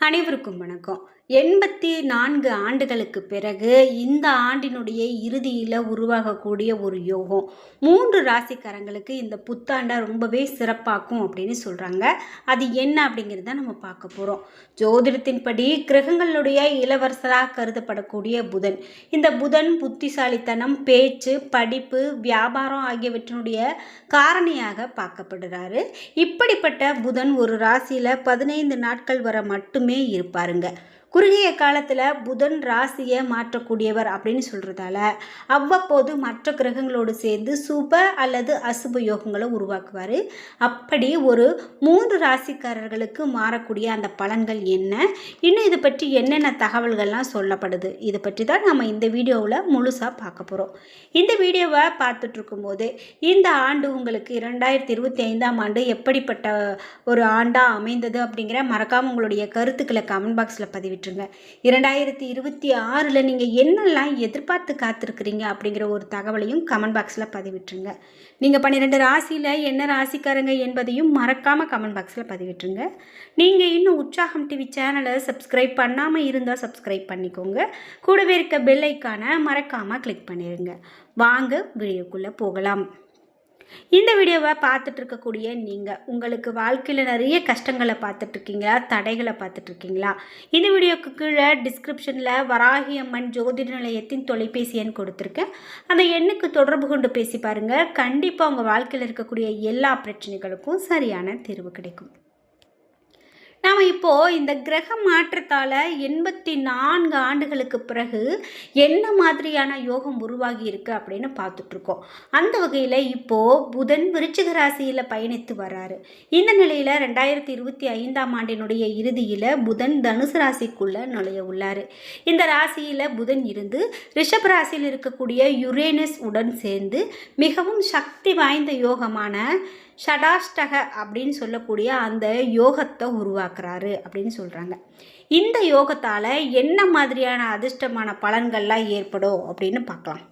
அனைவருக்கும் வணக்கம். 84 ஆண்டுகளுக்கு பிறகு இந்த ஆண்டினுடைய இறுதியில் உருவாகக்கூடிய ஒரு யோகம் 3 ராசிக்காரங்களுக்கு இந்த புத்தாண்டை ரொம்பவே சிறப்பாக்கும் அப்படின்னு சொல்கிறாங்க. அது என்ன அப்படிங்கிறத நம்ம பார்க்க போகிறோம். ஜோதிடத்தின்படி கிரகங்களுடைய இளவரசராக கருதப்படக்கூடிய புதன், இந்த புதன் புத்திசாலித்தனம், பேச்சு, படிப்பு, வியாபாரம் ஆகியவற்றினுடைய காரணியாக பார்க்கப்படுறாரு. இப்படிப்பட்ட புதன் ஒரு ராசியில் 15 நாட்கள் வரை மட்டுமே இருப்பாருங்க. குறுகிய காலத்தில் புதன் ராசியை மாற்றக்கூடியவர் அப்படின்னு சொல்கிறதால அவ்வப்போது மற்ற கிரகங்களோடு சேர்ந்து சுப அல்லது அசுப யோகங்களை உருவாக்குவார். அப்படி ஒரு 3 ராசிக்காரர்களுக்கு மாறக்கூடிய அந்த பலன்கள் என்ன, இன்னும் இதை பற்றி என்னென்ன தகவல்கள்லாம் சொல்லப்படுது, இதை பற்றி தான் நம்ம இந்த வீடியோவில் முழுசாக பார்க்க போகிறோம். இந்த வீடியோவை பார்த்துட்டு இருக்கும்போது இந்த ஆண்டு உங்களுக்கு 2025ஆம் ஆண்டு எப்படிப்பட்ட ஒரு ஆண்டாக அமைந்தது அப்படிங்கிற மறக்காமல் உங்களுடைய கருத்துக்களை கமெண்ட் பாக்ஸில் பதிவிட்டுருங்க. 2026ல் நீங்கள் என்னெல்லாம் எதிர்பார்த்து காத்திருக்கிறீங்க அப்படிங்கிற ஒரு தகவலையும் கமெண்ட் பாக்ஸில் பதிவிட்டுருங்க. நீங்கள் 12 ராசியில் என்ன ராசிக்காரங்க என்பதையும் மறக்காமல் கமெண்ட் பாக்ஸில் பதிவிட்டுருங்க. நீங்கள் இன்னும் உற்சாகம் டிவி சேனலை சப்ஸ்கிரைப் பண்ணாமல் இருந்தால் சப்ஸ்கிரைப் பண்ணிக்கோங்க. கூடவே இருக்க பெல் ஐக்கானை மறக்காமல் கிளிக் பண்ணிடுங்க. வாங்க வீடியோக்குள்ளே போகலாம். இந்த வீடியோவை பார்த்துட்டு இருக்கக்கூடிய நீங்கள் உங்களுக்கு வாழ்க்கையில் நிறைய கஷ்டங்களை பார்த்துட்ருக்கீங்களா, தடைகளை பார்த்துட்ருக்கீங்களா? இந்த வீடியோக்கு கீழே டிஸ்கிரிப்ஷனில் வராகி அம்மன் ஜோதிட நிலையத்தின் தொலைபேசி எண் கொடுத்துருக்கேன். அந்த எண்ணுக்கு தொடர்பு கொண்டு பேசி பாருங்கள். கண்டிப்பாக உங்கள் வாழ்க்கையில் இருக்கக்கூடிய எல்லா பிரச்சனைகளுக்கும் சரியான தீர்வு கிடைக்கும். நாம் இப்போது இந்த கிரக மாற்றத்தால் 84 ஆண்டுகளுக்கு பிறகு என்ன மாதிரியான யோகம் உருவாகி இருக்குது அப்படின்னு பார்த்துட்ருக்கோம். அந்த வகையில் இப்போது புதன் விருச்சிக ராசியில் பயணித்து வர்றாரு. இந்த நிலையில் 2025ஆம் ஆண்டினுடைய இறுதியில் புதன் தனுசு ராசிக்குள்ளே நுழைய உள்ளார். இந்த ராசியில் புதன் இருந்து ரிஷப ராசியில் இருக்கக்கூடிய யுரேனஸ் உடன் சேர்ந்து மிகவும் சக்தி வாய்ந்த யோகமான ஷடாஷ்டக அப்படின்னு சொல்லக்கூடிய அந்த யோகத்தை உருவாக்குறாரு அப்படின்னு சொல்கிறாங்க. இந்த யோகத்தால் என்ன மாதிரியான அதிர்ஷ்டமான பலன்கள்லாம் ஏற்படும் அப்படின்னு பார்க்கலாம்.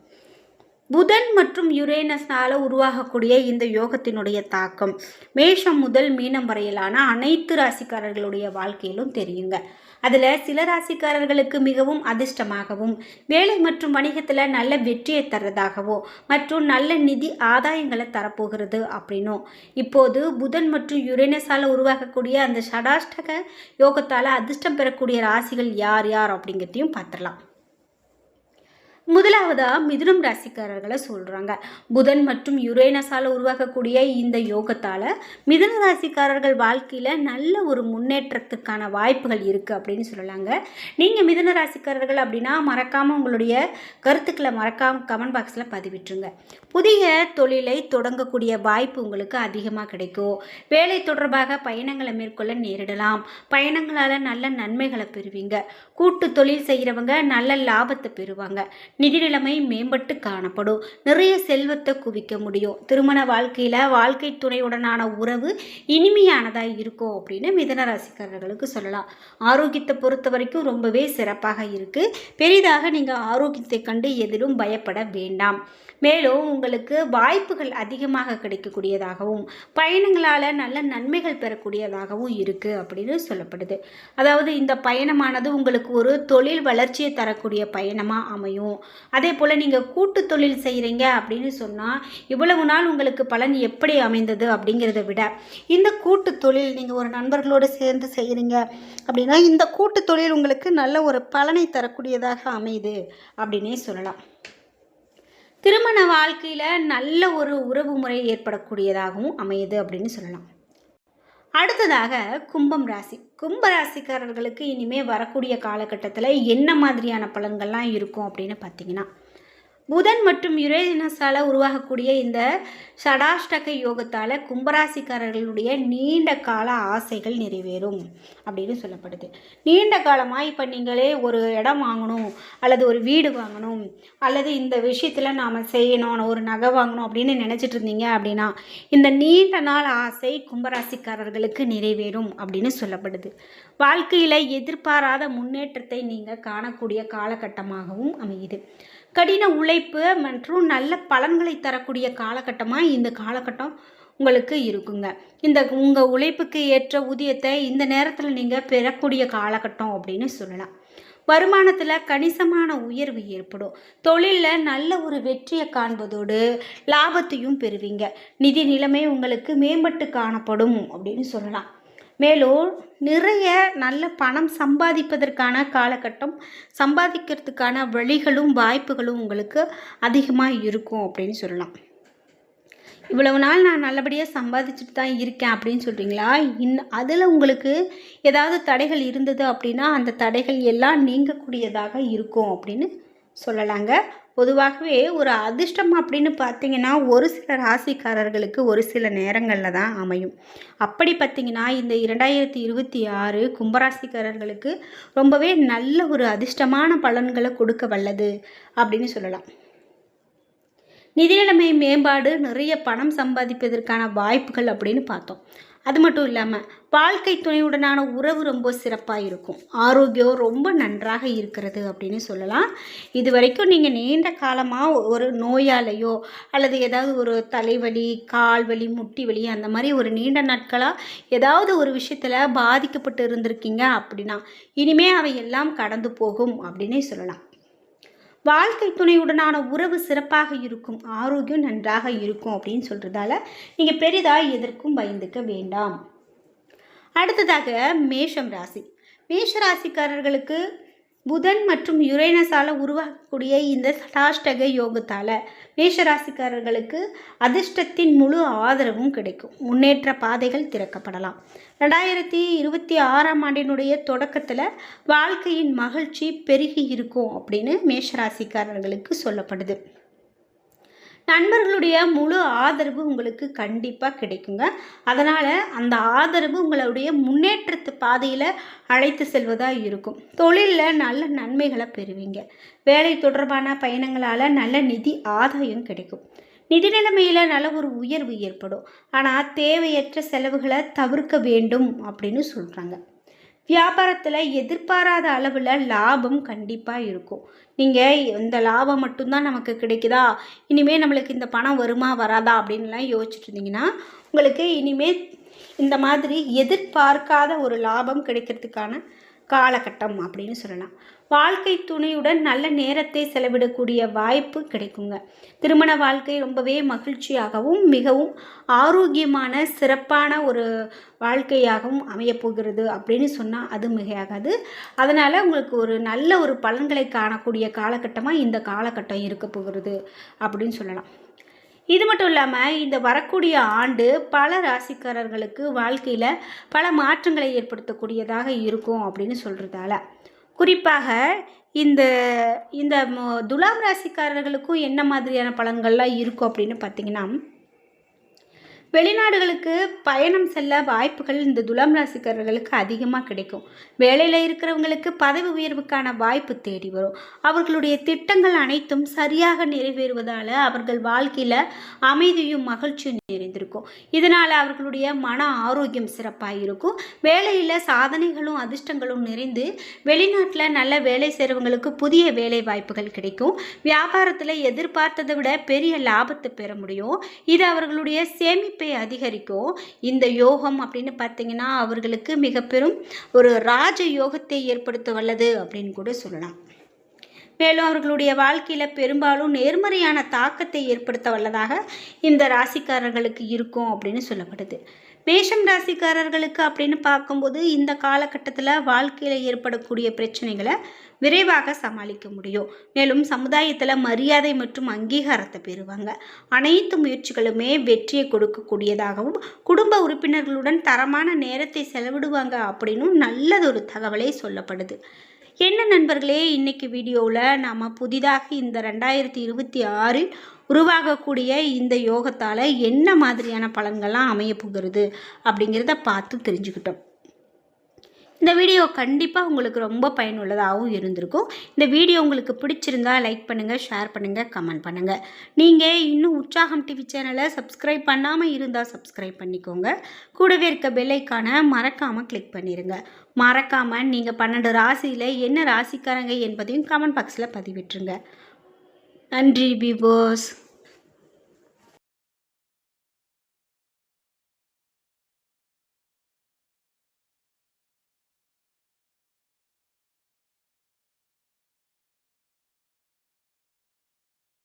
புதன் மற்றும் யுரேனஸ்னால் உருவாகக்கூடிய இந்த யோகத்தினுடைய தாக்கம் மேஷம் முதல் மீனம் வரையிலான அனைத்து ராசிக்காரர்களுடைய வாழ்க்கையிலும் தெரியுங்க. அதில் சில ராசிக்காரர்களுக்கு மிகவும் அதிர்ஷ்டமாகவும், வேலை மற்றும் வணிகத்தில் நல்ல வெற்றியை தர்றதாகவோ மற்றும் நல்ல நிதி ஆதாயங்களை தரப்போகிறது அப்படின்னும், இப்போது புதன் மற்றும் யுரேனஸால் உருவாகக்கூடிய அந்த ஷடாஷ்டக யோகத்தால் அதிர்ஷ்டம் பெறக்கூடிய ராசிகள் யார் யார் அப்படிங்கிறதையும் பார்த்துடலாம். முதலாவதாக மிதுனம் ராசிக்காரர்களை சொல்கிறாங்க. புதன் மற்றும் யுரேனஸால் உருவாக்கக்கூடிய இந்த யோகத்தால் மிதுன ராசிக்காரர்கள் வாழ்க்கையில் நல்ல ஒரு முன்னேற்றத்துக்கான வாய்ப்புகள் இருக்குது அப்படின்னு சொல்லலாங்க. நீங்கள் மிதுன ராசிக்காரர்கள் அப்படின்னா மறக்காமல் உங்களுடைய கருத்துக்களை மறக்காமல் கமெண்ட் பாக்ஸில் பதிவிட்டுருங்க. புதிய தொழிலை தொடங்கக்கூடிய வாய்ப்பு உங்களுக்கு அதிகமாக கிடைக்கும். வேலை தொடர்பாக பயணங்களை மேற்கொள்ள நேரிடலாம். பயணங்களால் நல்ல நன்மைகளை பெறுவீங்க. கூட்டு தொழில் செய்கிறவங்க நல்ல லாபத்தை பெறுவாங்க. நிதி நிலைமை மேம்பட்டு காணப்படும். நிறைய செல்வத்தை குவிக்க முடியும். திருமண வாழ்க்கையில் வாழ்க்கை துணையுடனான உறவு இனிமையானதாக இருக்கும் அப்படின்னு மிதுன ராசிக்காரர்களுக்கு சொல்லலாம். ஆரோக்கியத்தை பொறுத்த வரைக்கும் ரொம்பவே சிறப்பாக இருக்குது. பெரிதாக நீங்கள் ஆரோக்கியத்தை கண்டு எதிலும் பயப்பட வேண்டாம். மேலும் உங்களுக்கு வாய்ப்புகள் அதிகமாக கிடைக்கக்கூடியதாகவும் பயணங்களால் நல்ல நன்மைகள் பெறக்கூடியதாகவும் இருக்குது அப்படின்னு சொல்லப்படுது. அதாவது இந்த பயணமானது உங்களுக்கு ஒரு தொழில் வளர்ச்சியை தரக்கூடிய பயணமாக அமையும். அதே போல் நீங்கள் கூட்டு தொழில் செய்கிறீங்க அப்படின்னு சொன்னால் இவ்வளவு நாள் உங்களுக்கு பலன் எப்படி அமைந்தது அப்படிங்கிறத விட இந்த கூட்டு தொழில் நீங்கள் ஒரு நண்பர்களோடு சேர்ந்து செய்கிறீங்க அப்படின்னா இந்த கூட்டு தொழில் உங்களுக்கு நல்ல ஒரு பலனை தரக்கூடியதாக அமையுது அப்படின்னே சொல்லலாம். திருமண வாழ்க்கையில் நல்ல ஒரு உறவு முறை ஏற்படக்கூடியதாகவும் அமையுது அப்படின்னு சொல்லலாம். அடுத்ததாக கும்பம் ராசி. கும்ப ராசிக்காரர்களுக்கு இனிமேல் வரக்கூடிய காலகட்டத்தில் என்ன மாதிரியான பலன்கள்லாம் இருக்கும் அப்படின்னு பார்த்தீங்கன்னா, புதன் மற்றும் யுரேனஸால் உருவாகக்கூடிய இந்த ஷடாஷ்டக யோகத்தால் கும்பராசிக்காரர்களுடைய நீண்ட கால ஆசைகள் நிறைவேறும் அப்படின்னு சொல்லப்படுது. நீண்ட காலமாக இப்போ நீங்களே ஒரு இடம் வாங்கணும் அல்லது ஒரு வீடு வாங்கணும் அல்லது இந்த விஷயத்தில் நாம் செய்யணும், ஒரு நகை வாங்கணும் அப்படின்னு நினச்சிட்டு இருந்தீங்க அப்படின்னா இந்த நீண்ட நாள் ஆசை கும்பராசிக்காரர்களுக்கு நிறைவேறும் அப்படின்னு சொல்லப்படுது. வாழ்க்கையில் எதிர்பாராத முன்னேற்றத்தை நீங்கள் காணக்கூடிய காலகட்டமாகவும் அமையுது. கடின உழைப்பு மற்றும் நல்ல பலன்களை தரக்கூடிய காலகட்டமாக இந்த காலகட்டம் உங்களுக்கு இருக்குங்க. இந்த உங்கள் உழைப்புக்கு ஏற்ற ஊதியத்தை இந்த நேரத்தில் நீங்கள் பெறக்கூடிய காலகட்டம் அப்படின்னு சொல்லலாம். வருமானத்தில் கணிசமான உயர்வு ஏற்படும். தொழிலில் நல்ல ஒரு வெற்றியை காண்பதோடு லாபத்தையும் பெறுவீங்க. நிதி நிலைமை உங்களுக்கு மேம்பட்டு காணப்படும் அப்படின்னு சொல்லலாம். மேலும் நிறைய நல்ல பணம் சம்பாதிப்பதற்கான காலகட்டம், சம்பாதிக்கிறதுக்கான வழிகளும் வாய்ப்புகளும் உங்களுக்கு அதிகமாக இருக்கும் அப்படின்னு சொல்லலாம். இவ்வளவு நாள் நான் நல்லபடியாக சம்பாதிச்சுட்டு தான் இருக்கேன் அப்படின்னு சொல்கிறீங்களா? அதில் உங்களுக்கு ஏதாவது தடைகள் இருந்தது அப்படின்னா அந்த தடைகள் எல்லாம் நீங்கக்கூடியதாக இருக்கும் அப்படின்னு சொல்லலாங்க. பொதுவாகவே ஒரு அதிர்ஷ்டம் அப்படின்னு பார்த்தீங்கன்னா ஒரு சில ராசிக்காரர்களுக்கு ஒரு சில நேரங்களில் தான் அமையும். அப்படி பார்த்தீங்கன்னா இந்த 2026 கும்பராசிக்காரர்களுக்கு ரொம்பவே நல்ல ஒரு அதிர்ஷ்டமான பலன்களை கொடுக்க வல்லது அப்படின்னு சொல்லலாம். நிதி நிலைமை மேம்பாடு, நிறைய பணம் சம்பாதிப்பதற்கான வாய்ப்புகள் அப்படின்னு பார்த்தோம். அது மட்டும் இல்லாமல் வாழ்க்கை துணையுடனான உறவு ரொம்ப சிறப்பாக இருக்கும். ஆரோக்கியம் ரொம்ப நன்றாக இருக்கிறது அப்படின்னு சொல்லலாம். இது வரைக்கும் நீங்கள் நீண்ட காலமாக ஒரு நோயாலையோ அல்லது ஏதாவது ஒரு தலைவலி, கால் வலி, முட்டி வலி அந்த மாதிரி ஒரு நீண்ட நாட்களாக ஏதாவது ஒரு விஷயத்தில் பாதிக்கப்பட்டு இருந்திருக்கீங்க அப்படின்னா இனிமே அவை எல்லாம் கடந்து போகும் அப்படின்னே சொல்லலாம். வாழ்க்கை துணையுடனான உறவு சிறப்பாக இருக்கும், ஆரோக்கியம் நன்றாக இருக்கும் அப்படின்னு சொல்கிறதால நீங்கள் பெரிதாக எதற்கும் பயந்துக்க வேண்டாம். அடுத்ததாக மேஷம் ராசி. மேஷ ராசிக்காரர்களுக்கு புதன் மற்றும் யுரேனஸால் உருவாக்கக்கூடிய இந்த சடாஷ்டக யோகத்தால் மேஷராசிக்காரர்களுக்கு அதிர்ஷ்டத்தின் முழு ஆதரவும் கிடைக்கும். முன்னேற்ற பாதைகள் திறக்கப்படலாம். 2026ஆம் ஆண்டினுடைய தொடக்கத்தில் வாழ்க்கையின் மகிழ்ச்சி பெருகி இருக்கும் அப்படின்னு மேஷராசிக்காரர்களுக்கு சொல்லப்படுது. நண்பர்களுடைய முழு ஆதரவு உங்களுக்கு கண்டிப்பாக கிடைக்குங்க. அதனால் அந்த ஆதரவு உங்களுடைய முன்னேற்றத்து பாதையில் அழைத்து செல்வதாக இருக்கும். தொழிலில் நல்ல நன்மைகளை பெறுவீங்க. வேலை தொடர்பான பயணங்களால் நல்ல நிதி ஆதாயம் கிடைக்கும். நிதி நிலைமையில் நல்ல ஒரு உயர்வு ஏற்படும். ஆனால் தேவையற்ற செலவுகளை தவிர்க்க வேண்டும் அப்படின்னு சொல்கிறாங்க. வியாபாரத்தில் எதிர்பாராத அளவில் லாபம் கண்டிப்பாக இருக்கும். நீங்கள் இந்த லாபம் மட்டும்தான் நமக்கு கிடைக்குதா, இனிமேல் நம்மளுக்கு இந்த பணம் வருமா வராதா அப்படின்லாம் யோசிச்சுட்டு இருந்தீங்கன்னா உங்களுக்கு இனிமேல் இந்த மாதிரி எதிர்பார்க்காத ஒரு லாபம் கிடைக்கிறதுக்கான காலகட்டம் அப்படின்னு சொல்லலாம். வாழ்க்கை துணையுடன் நல்ல நேரத்தை செலவிடக்கூடிய வாய்ப்பு கிடைக்குங்க. திருமண வாழ்க்கை ரொம்பவே மகிழ்ச்சியாகவும் மிகவும் ஆரோக்கியமான சிறப்பான ஒரு வாழ்க்கையாகவும் அமையப்போகிறது அப்படின்னு சொன்னால் அது மிகையாகாது. அதனால் உங்களுக்கு ஒரு நல்ல ஒரு பலன்களை காணக்கூடிய காலகட்டமாக இந்த காலகட்டம் இருக்க போகிறது அப்படின்னு சொல்லலாம். இது மட்டும் இல்லாமல் இந்த வரக்கூடிய ஆண்டு பல ராசிக்காரர்களுக்கு வாழ்க்கையில் பல மாற்றங்களை ஏற்படுத்தக்கூடியதாக இருக்கும் அப்படின்னு சொல்கிறதால குறிப்பாக இந்த இந்த துலாம் ராசிக்காரர்களுக்கும் என்ன மாதிரியான பலன்கள்லாம் இருக்கும் அப்படின்னு பார்த்தீங்கன்னா, வெளிநாடுகளுக்கு பயணம் செல்ல வாய்ப்புகள் இந்த துலாம் ராசிக்காரர்களுக்கு அதிகமாக கிடைக்கும். வேலையில் இருக்கிறவங்களுக்கு பதவி உயர்வுக்கான வாய்ப்பு தேடி வரும். அவர்களுடைய திட்டங்கள் அனைத்தும் சரியாக நிறைவேறுவதால் அவர்கள் வாழ்க்கையில் அமைதியும் மகிழ்ச்சியும் நிறைந்திருக்கும். இதனால் அவர்களுடைய மன ஆரோக்கியம் சிறப்பாக இருக்கும். வேலையில் சாதனைகளும் அதிர்ஷ்டங்களும் நிறைந்து வெளிநாட்டில் நல்ல வேலை செய்கிறவங்களுக்கு புதிய வேலை வாய்ப்புகள் கிடைக்கும். வியாபாரத்தில் எதிர்பார்த்ததை விட பெரிய லாபத்தை பெற முடியும். இது அவர்களுடைய சேமிப்பை அதிகரிக்கும். இந்த யோகம் அப்படின்னு பார்த்தீங்கன்னா அவர்களுக்கு மிக பெரும் ஒரு ராஜ யோகத்தை ஏற்படுத்த வல்லது அப்படின்னு கூட சொல்லலாம். மேலும் அவர்களுடைய வாழ்க்கையில் பெரும்பாலும் நேர்மறையான தாக்கத்தை ஏற்படுத்த வல்லதாக இந்த ராசிக்காரர்களுக்கு இருக்கும் அப்படின்னு சொல்லப்படுது. மேஷம் ராசிக்காரர்களுக்கு அப்படின்னு பார்க்கும்போது இந்த காலகட்டத்தில் வாழ்க்கையில் ஏற்படக்கூடிய பிரச்சனைகளை விரைவாக சமாளிக்க முடியும். மேலும் சமுதாயத்தில் மரியாதை மற்றும் அங்கீகாரத்தை பெறுவாங்க. அனைத்து முயற்சிகளுமே வெற்றியை கொடுக்கக்கூடியதாகவும் குடும்ப உறுப்பினர்களுடன் தரமான நேரத்தை செலவிடுவாங்க அப்படின்னும் நல்லதொரு தகவலை சொல்லப்படுது. என்ன நண்பர்களே, இன்னைக்கு வீடியோவில் நாம் புதிதாக இந்த 2026 உருவாகக்கூடிய இந்த யோகத்தால் என்ன மாதிரியான பலன்கள்லாம் அமைய போகிறது அப்படிங்கிறத பார்த்து தெரிஞ்சுக்கிட்டோம். இந்த வீடியோ கண்டிப்பாக உங்களுக்கு ரொம்ப பயனுள்ளதாகவும் இருந்திருக்கும். இந்த வீடியோ உங்களுக்கு பிடிச்சிருந்தா லைக் பண்ணுங்கள், ஷேர் பண்ணுங்கள், கமெண்ட் பண்ணுங்கள். நீங்கள் இன்னும் உற்சாகம் டிவி சேனலை சப்ஸ்கிரைப் பண்ணாமல் இருந்தால் சப்ஸ்கிரைப் பண்ணிக்கோங்க. கூடவே இருக்க பெல் ஐக்கானை மறக்காமல் கிளிக் பண்ணிடுங்க. மறக்காமல் நீங்கள் 12 ராசியில் என்ன ராசிக்காரங்க என்பதையும் கமெண்ட் பாக்ஸில் பதிவிட்டுருங்க. நன்றி வியூவர்ஸ்.